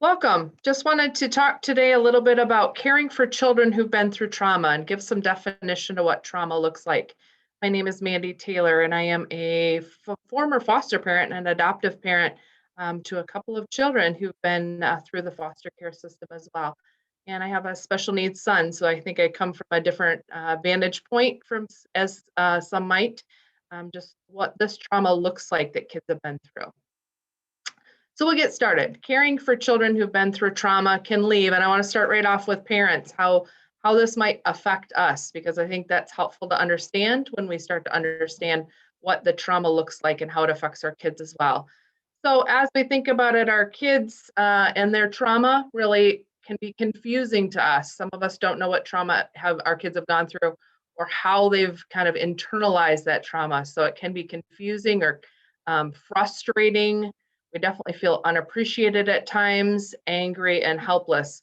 Welcome. Just wanted to talk today a little bit about caring for children who've been through trauma and give some definition to what trauma looks like. My name is Mandy Taylor, and I am a former foster parent and adoptive parent to a couple of children who've been through the foster care system as well. And I have a special needs son, so I think I come from a different vantage point from as some might, just what this trauma looks like that kids have been through. So we'll get started. Caring for children who've been through trauma can leave, and I want to start right off with parents, how this might affect us, because I think that's helpful to understand when we start to understand what the trauma looks like and how it affects our kids as well. So as we think about it, our kids and their trauma really can be confusing to us. Some of us don't know what trauma have our kids have gone through or how they've kind of internalized that trauma. So it can be confusing or frustrating. We definitely feel unappreciated at times, angry, and helpless.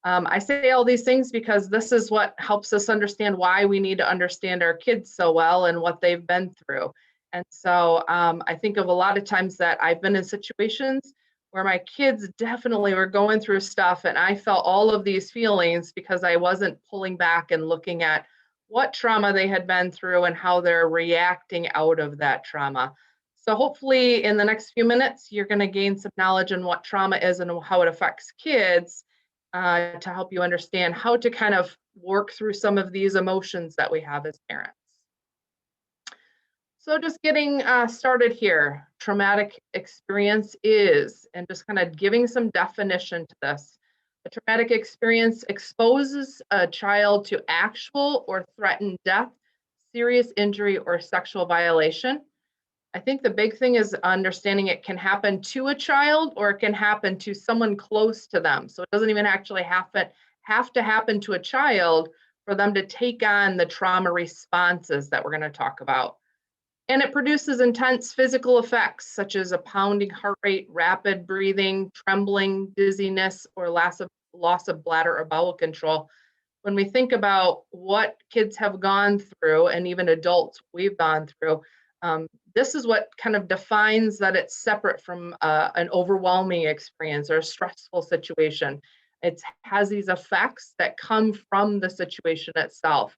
I say all these things because this is what helps us understand why we need to understand our kids so well and what they've been through. And so I think of a lot of times that I've been in situations where my kids definitely were going through stuff, and I felt all of these feelings because I wasn't pulling back and looking at what trauma they had been through and how they're reacting out of that trauma. So hopefully in the next few minutes, you're going to gain some knowledge on what trauma is and how it affects kids to help you understand how to kind of work through some of these emotions that we have as parents. So just getting started here, traumatic experience is, and just kind of giving some definition to this. A traumatic experience exposes a child to actual or threatened death, serious injury, or sexual violation. I think the big thing is understanding it can happen to a child or it can happen to someone close to them. So it doesn't even actually have to happen to a child for them to take on the trauma responses that we're going to talk about. And it produces intense physical effects such as a pounding heart rate, rapid breathing, trembling, dizziness, or loss of bladder or bowel control. When we think about what kids have gone through, and even adults we've gone through, this is what kind of defines that it's separate from an overwhelming experience or a stressful situation. It has these effects that come from the situation itself.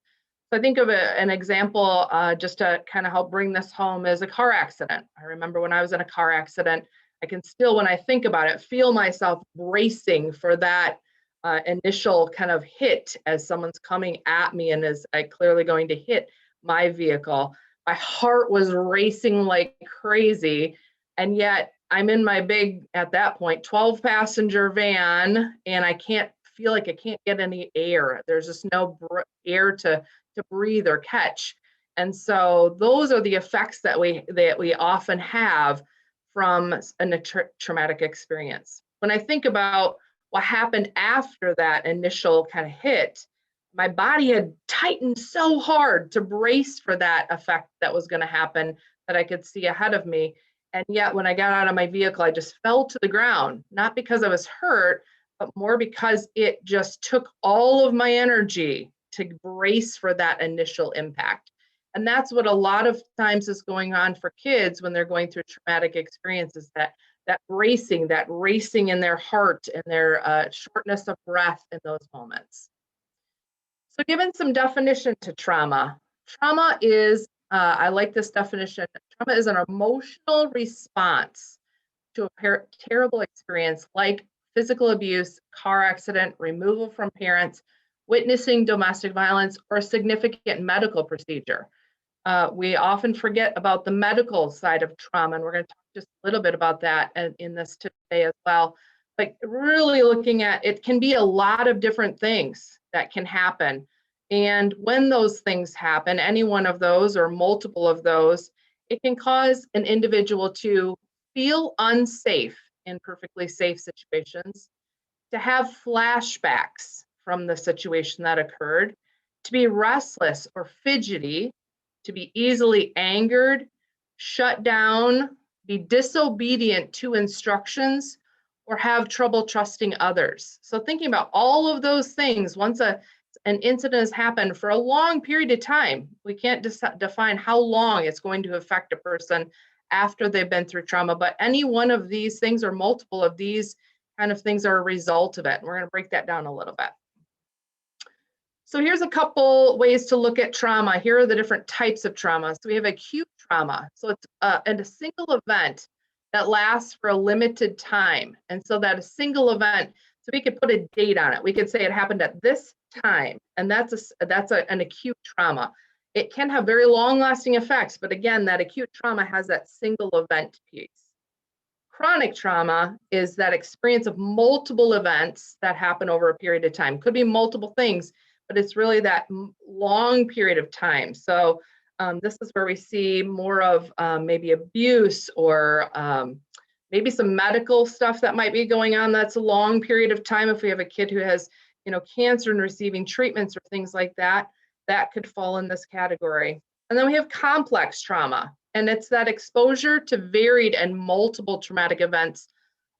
So I think of an example just to kind of help bring this home is a car accident. I remember when I was in a car accident, I can still, when I think about it, feel myself bracing for that initial kind of hit as someone's coming at me and is clearly going to hit my vehicle. My heart was racing like crazy. And yet I'm in my big, at that point, 12 passenger van, and I can't get any air. There's just no air to breathe or catch. And so those are the effects that we often have from a traumatic experience. When I think about what happened after that initial kind of hit, my body had tightened so hard to brace for that effect that was going to happen that I could see ahead of me. And yet when I got out of my vehicle, I just fell to the ground, not because I was hurt, but more because it just took all of my energy to brace for that initial impact. And that's what a lot of times is going on for kids when they're going through traumatic experiences, that bracing, that racing in their heart and their shortness of breath in those moments. So given some definition to trauma, trauma is, I like this definition, trauma is an emotional response to a terrible experience like physical abuse, car accident, removal from parents, witnessing domestic violence, or a significant medical procedure. We often forget about the medical side of trauma, and we're going to talk just a little bit about that in this today as well. But really looking at it can be a lot of different things that can happen. And when those things happen, any one of those or multiple of those, it can cause an individual to feel unsafe in perfectly safe situations, to have flashbacks from the situation that occurred, to be restless or fidgety, to be easily angered, shut down, be disobedient to instructions, or have trouble trusting others. So thinking about all of those things, once an incident has happened for a long period of time, we can't define how long it's going to affect a person after they've been through trauma, but any one of these things or multiple of these kind of things are a result of it. We're going to break that down a little bit. So here's a couple ways to look at trauma. Here are the different types of trauma. So we have acute trauma. So it's a single event that lasts for a limited time. And so that a single event, so we could put a date on it. We could say it happened at this time, and that's an acute trauma. It can have very long-lasting effects, but again, that acute trauma has that single event piece. Chronic trauma is that experience of multiple events that happen over a period of time. Could be multiple things, but it's really that long period of time. So this is where we see more of maybe abuse or maybe some medical stuff that might be going on. That's a long period of time. If we have a kid who has, cancer and receiving treatments or things like that, that could fall in this category. And then we have complex trauma, and it's that exposure to varied and multiple traumatic events,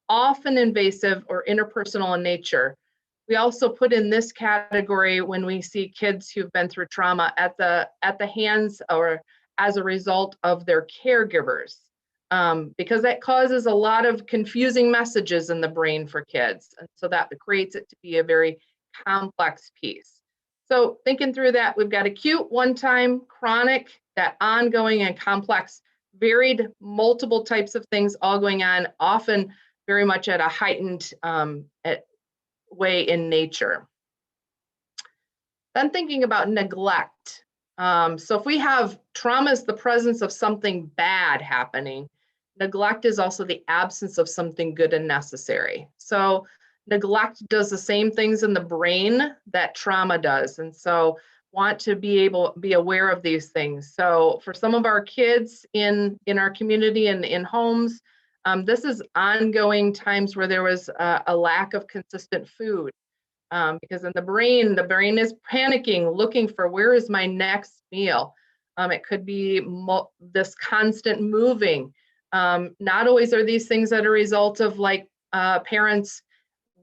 often invasive or interpersonal in nature. We also put in this category when we see kids who've been through trauma at the hands or as a result of their caregivers, because that causes a lot of confusing messages in the brain for kids. And so that creates it to be a very complex piece. So thinking through that, we've got acute, one time, chronic, that ongoing and complex, varied, multiple types of things all going on, often very much at a heightened way in nature. Then thinking about neglect. So if we have trauma is the presence of something bad happening, neglect is also the absence of something good and necessary. So neglect does the same things in the brain that trauma does. And so want to be aware of these things. So for some of our kids in our community and in homes, this is ongoing times where there was a lack of consistent food, because in the brain is panicking, looking for where is my next meal. It could be this constant moving. Not always are these things that are a result of parents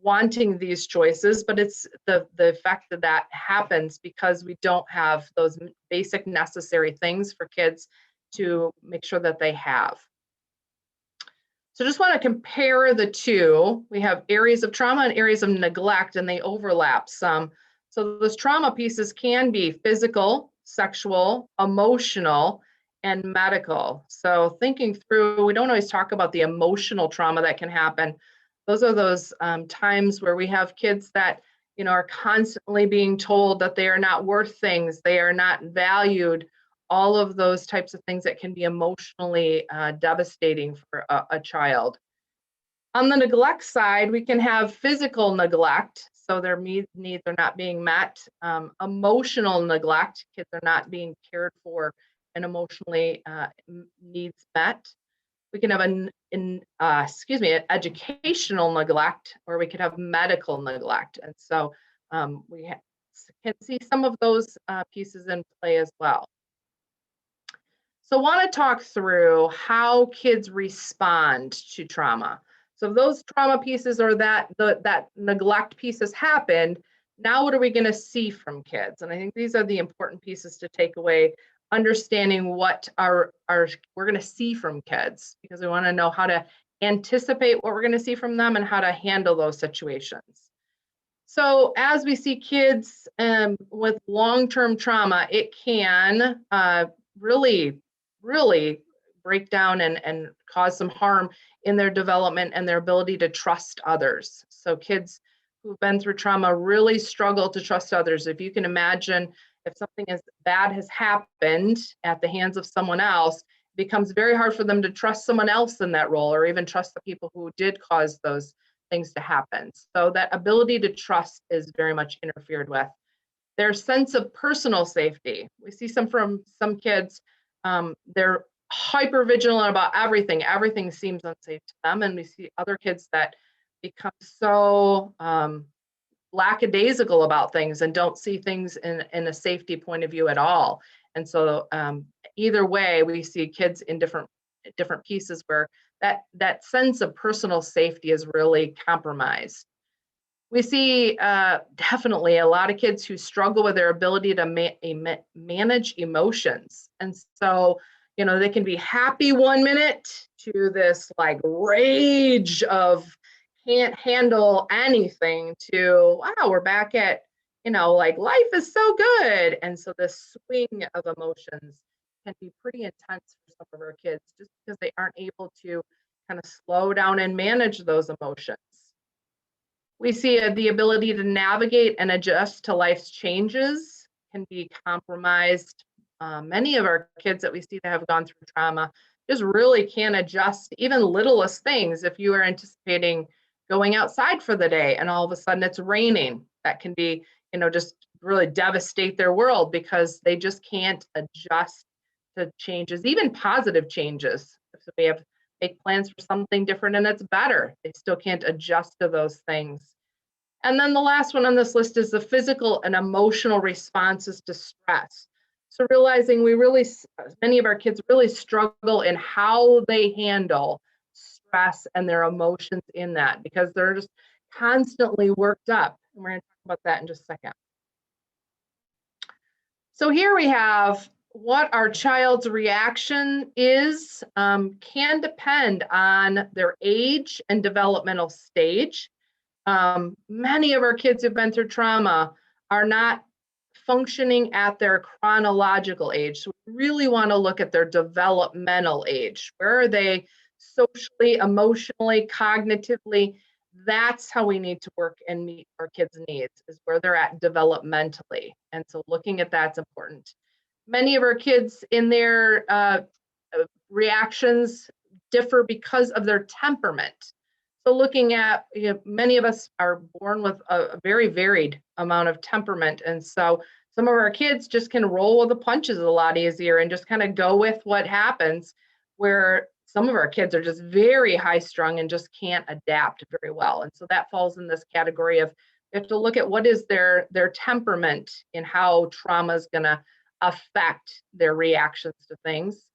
wanting these choices, but it's the effect that happens because we don't have those basic necessary things for kids to make sure that they have. So just want to compare the two. We have areas of trauma and areas of neglect, and they overlap some. So those trauma pieces can be physical, sexual, emotional, and medical. So thinking through, we don't always talk about the emotional trauma that can happen. Those are those times where we have kids that, are constantly being told that they are not worth things, they are not valued, all of those types of things that can be emotionally devastating for a child. On the neglect side, we can have physical neglect, so their needs are not being met. Emotional neglect, kids are not being cared for and emotionally needs met. We can have an educational neglect, or we could have medical neglect. And so we can see some of those pieces in play as well. So I want to talk through how kids respond to trauma. So if those trauma pieces or that neglect pieces happened, now what are we going to see from kids? And I think these are the important pieces to take away, understanding what we're going to see from kids, because we want to know how to anticipate what we're going to see from them and how to handle those situations. So as we see kids with long-term trauma, it can really break down and cause some harm in their development and their ability to trust others. So kids who've been through trauma really struggle to trust others. If you can imagine, if something as bad has happened at the hands of someone else, it becomes very hard for them to trust someone else in that role, or even trust the people who did cause those things to happen. So that ability to trust is very much interfered with. Their sense of personal safety. We see from some kids, they're hyper vigilant about everything. Everything seems unsafe to them. And we see other kids that become so lackadaisical about things and don't see things in a safety point of view at all. And so either way, we see kids in different pieces where that sense of personal safety is really compromised. We see definitely a lot of kids who struggle with their ability to manage emotions. And so, they can be happy one minute to this rage of can't handle anything to, wow, we're back at, like life is so good. And so this swing of emotions can be pretty intense for some of our kids just because they aren't able to kind of slow down and manage those emotions. We see the ability to navigate and adjust to life's changes can be compromised. Many of our kids that we see that have gone through trauma just really can't adjust to even littlest things. If you are anticipating going outside for the day and all of a sudden it's raining, that can be, just really devastate their world because they just can't adjust to changes, even positive changes. So we have make plans for something different and it's better. They still can't adjust to those things. And then the last one on this list is the physical and emotional responses to stress. So realizing many of our kids really struggle in how they handle stress and their emotions in that because they're just constantly worked up. And we're going to talk about that in just a second. So here we have what our child's reaction is can depend on their age and developmental stage. Many of our kids who've been through trauma are not functioning at their chronological age. So we really want to look at their developmental age. Where are they socially, emotionally, cognitively? That's how we need to work and meet our kids' needs, is where they're at developmentally. And so looking at that's important. Many of our kids in their reactions differ because of their temperament. So looking at, many of us are born with a very varied amount of temperament. And so some of our kids just can roll with the punches a lot easier and just kind of go with what happens, where some of our kids are just very high strung and just can't adapt very well. And so that falls in this category of we have to look at what is their temperament and how trauma is going to affect their reactions to things.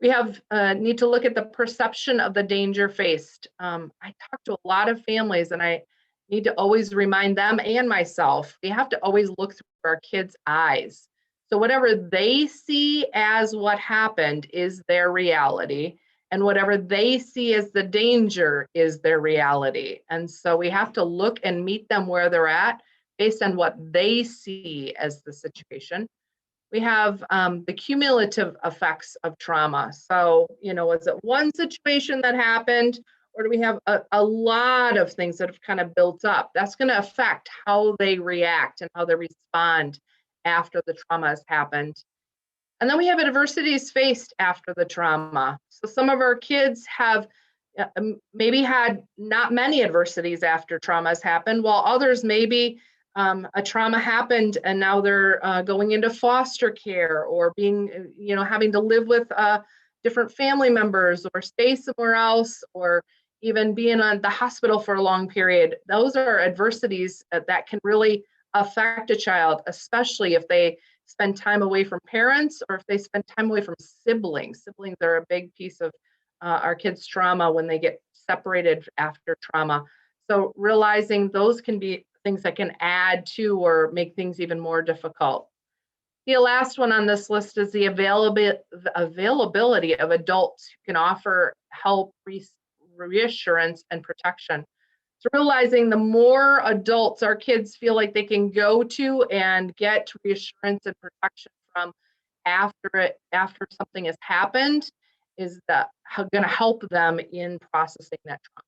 We have need to look at the perception of the danger faced. I talk to a lot of families and I need to always remind them and myself, we have to always look through our kids' eyes. So whatever they see as what happened is their reality, and whatever they see as the danger is their reality. And so we have to look and meet them where they're at based on what they see as the situation. We have the cumulative effects of trauma. So, was it one situation that happened, or do we have a lot of things that have kind of built up? That's going to affect how they react and how they respond after the trauma has happened. And then we have adversities faced after the trauma. So some of our kids have maybe had not many adversities after trauma has happened, while others maybe a trauma happened and now they're going into foster care or being, having to live with different family members or stay somewhere else or even being on the hospital for a long period. Those are adversities that can really affect a child, especially if they spend time away from parents or if they spend time away from siblings. Siblings are a big piece of our kids' trauma when they get separated after trauma. So realizing those can be things that can add to or make things even more difficult. The last one on this list is the availability of adults who can offer help, reassurance, and protection. So realizing the more adults our kids feel like they can go to and get reassurance and protection from after something has happened is going to help them in processing that trauma.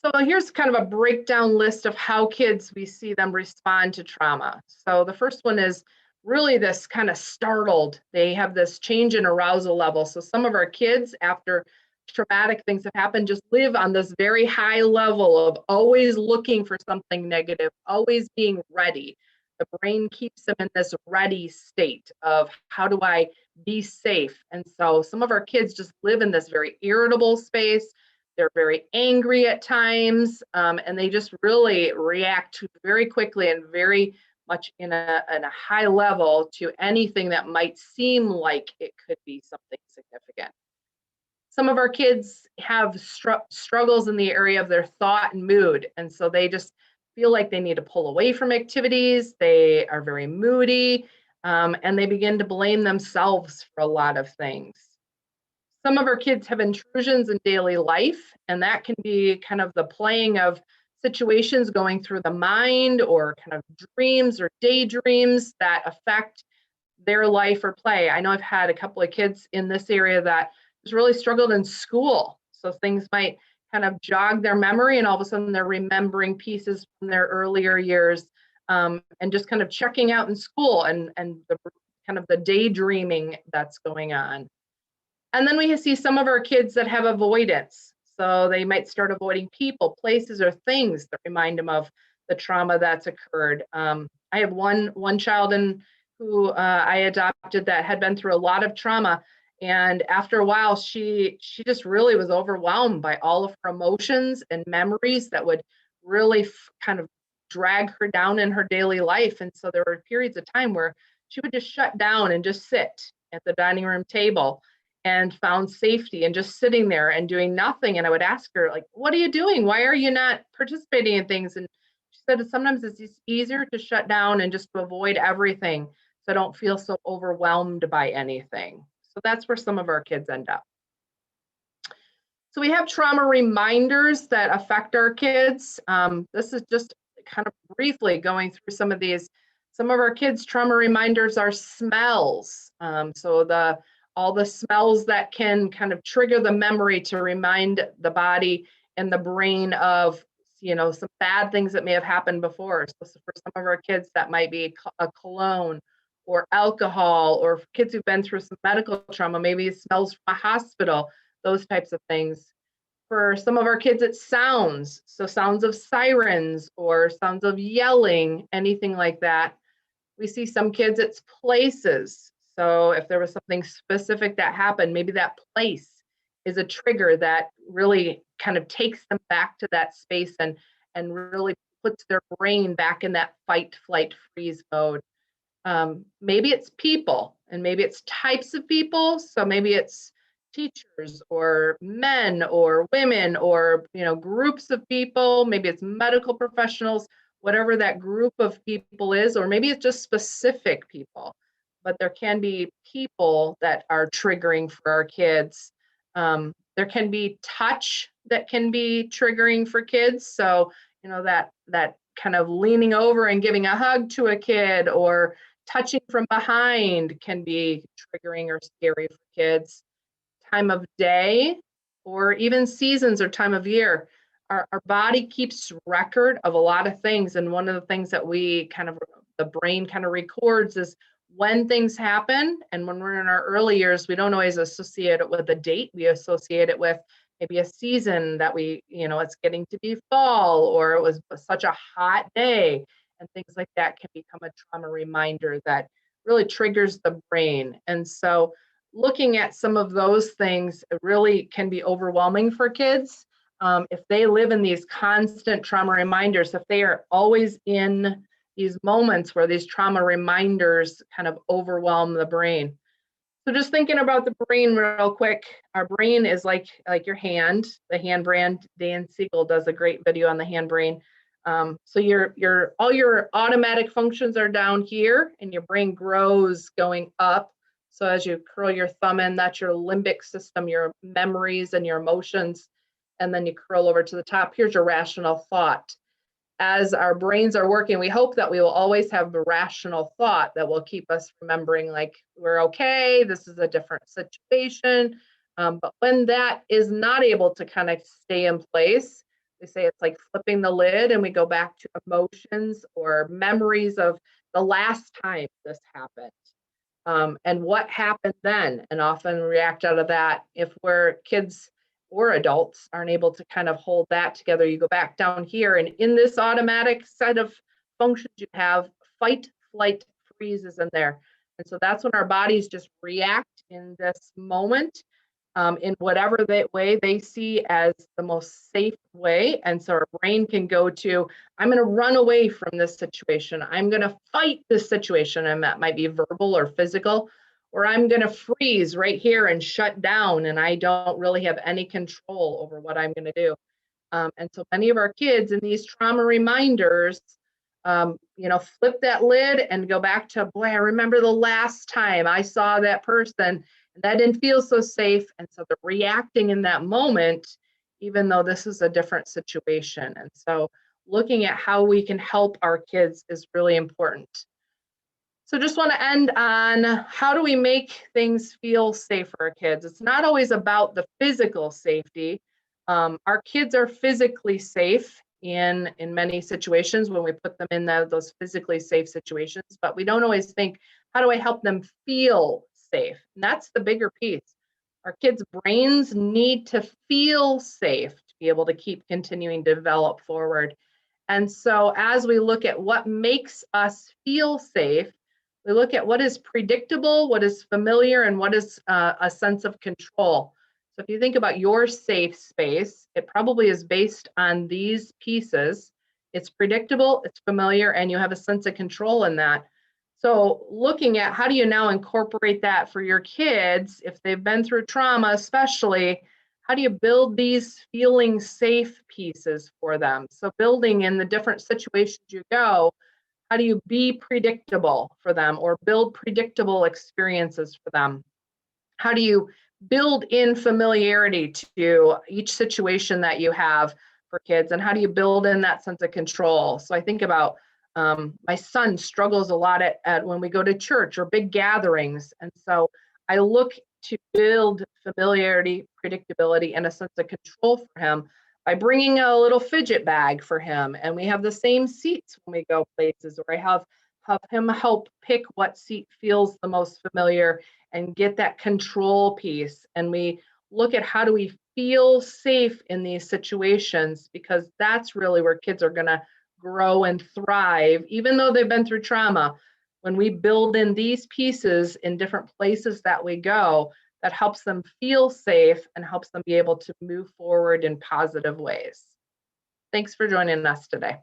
So here's kind of a breakdown list of how kids, we see them respond to trauma. So the first one is really this kind of startled. They have this change in arousal level. So some of our kids, after traumatic things have happened, just live on this very high level of always looking for something negative, always being ready. The brain keeps them in this ready state of how do I be safe? And so some of our kids just live in this very irritable space. They're very angry at times, and they just really react very quickly and very much in a high level to anything that might seem like it could be something significant. Some of our kids have struggles in the area of their thought and mood, and so they just feel like they need to pull away from activities. They are very moody, and they begin to blame themselves for a lot of things. Some of our kids have intrusions in daily life, and that can be kind of the playing of situations going through the mind or kind of dreams or daydreams that affect their life or play. I know I've had a couple of kids in this area that has really struggled in school. So things might kind of jog their memory, and all of a sudden they're remembering pieces from their earlier years, and just kind of checking out in school, and the kind of the daydreaming that's going on. And then we see some of our kids that have avoidance. So they might start avoiding people, places, or things that remind them of the trauma that's occurred. I have one child who I adopted that had been through a lot of trauma, and after a while, she just really was overwhelmed by all of her emotions and memories that would really kind of drag her down in her daily life. And so there were periods of time where she would just shut down and just sit at the dining room table and found safety and just sitting there and doing nothing. And I would ask her, like, what are you doing? Why are you not participating in things? And she said, sometimes it's just easier to shut down and just to avoid everything so I don't feel so overwhelmed by anything. So that's where some of our kids end up. So we have trauma reminders that affect our kids. This is just kind of briefly going through some of these. Some of our kids' trauma reminders are smells. So all the smells that can kind of trigger the memory to remind the body and the brain of, some bad things that may have happened before. So for some of our kids, that might be a cologne or alcohol, or for kids who've been through some medical trauma, maybe it smells from a hospital, those types of things. For some of our kids, it's sounds. So sounds of sirens or sounds of yelling, anything like that. We see some kids, it's places. So if there was something specific that happened, maybe that place is a trigger that really kind of takes them back to that space and really puts their brain back in that fight, flight, freeze mode. Maybe it's people, and maybe it's types of people. So maybe it's teachers or men or women or groups of people. Maybe it's medical professionals, whatever that group of people is, or maybe it's just specific people. But there can be people that are triggering for our kids. There can be touch that can be triggering for kids. So that kind of leaning over and giving a hug to a kid, or touching from behind, can be triggering or scary for kids. Time of day, or even seasons or time of year. Our body keeps record of a lot of things. And one of the things that the brain kind of records is when things happen. And when we're in our early years, we don't always associate it with a date. We associate it with maybe a season that it's getting to be fall, or it was such a hot day, and things like that can become a trauma reminder that really triggers the brain. And so looking at some of those things, it really can be overwhelming for kids. If they live in these constant trauma reminders, if they are always in these moments where these trauma reminders kind of overwhelm the brain. So just thinking about the brain real quick, our brain is like your hand, the hand brand. Dan Siegel does a great video on the hand brain. So all your automatic functions are down here, and your brain grows going up. So as you curl your thumb in, that's your limbic system, your memories and your emotions. And then you curl over to the top. Here's your rational thought. As our brains are working, we hope that we will always have the rational thought that will keep us remembering, like, we're okay, this is a different situation. But when that is not able to kind of stay in place, they say it's like flipping the lid, and we go back to emotions or memories of the last time this happened. And what happened then, and often react out of that. If we're kids or adults aren't able to kind of hold that together, you go back down here, and in this automatic set of functions, you have fight, flight, freezes in there. And so that's when our bodies just react in this moment, in whatever way they see as the most safe way. And so our brain can go to, I'm going to run away from this situation. I'm going to fight this situation. And that might be verbal or physical, or I'm going to freeze right here and shut down. And I don't really have any control over what I'm going to do. And so many of our kids in these trauma reminders, flip that lid and go back to, boy, I remember the last time I saw that person, and That didn't feel so safe. And so they're reacting in that moment, even though this is a different situation. And so looking at how we can help our kids is really important. So just want to end on how do we make things feel safe for our kids? It's not always about the physical safety. Our kids are physically safe in many situations when we put them in those physically safe situations, but we don't always think, how do I help them feel safe? And that's the bigger piece. Our kids' brains need to feel safe to be able to keep continuing to develop forward. And so as we look at what makes us feel safe, we look at what is predictable, what is familiar, and what is a sense of control. So if you think about your safe space, it probably is based on these pieces. It's predictable, it's familiar, and you have a sense of control in that. So looking at how do you now incorporate that for your kids, if they've been through trauma especially, how do you build these feeling safe pieces for them? So building in the different situations you go, how do you be predictable for them or build predictable experiences for them? How do you build in familiarity to each situation that you have for kids? And how do you build in that sense of control? So I think about my son struggles a lot at when we go to church or big gatherings. And so I look to build familiarity, predictability, and a sense of control for him by bringing a little fidget bag for him. And we have the same seats when we go places, or I have him help pick what seat feels the most familiar and get that control piece. And we look at how do we feel safe in these situations, because that's really where kids are going to grow and thrive, even though they've been through trauma. When we build in these pieces in different places that we go, that helps them feel safe and helps them be able to move forward in positive ways. Thanks for joining us today.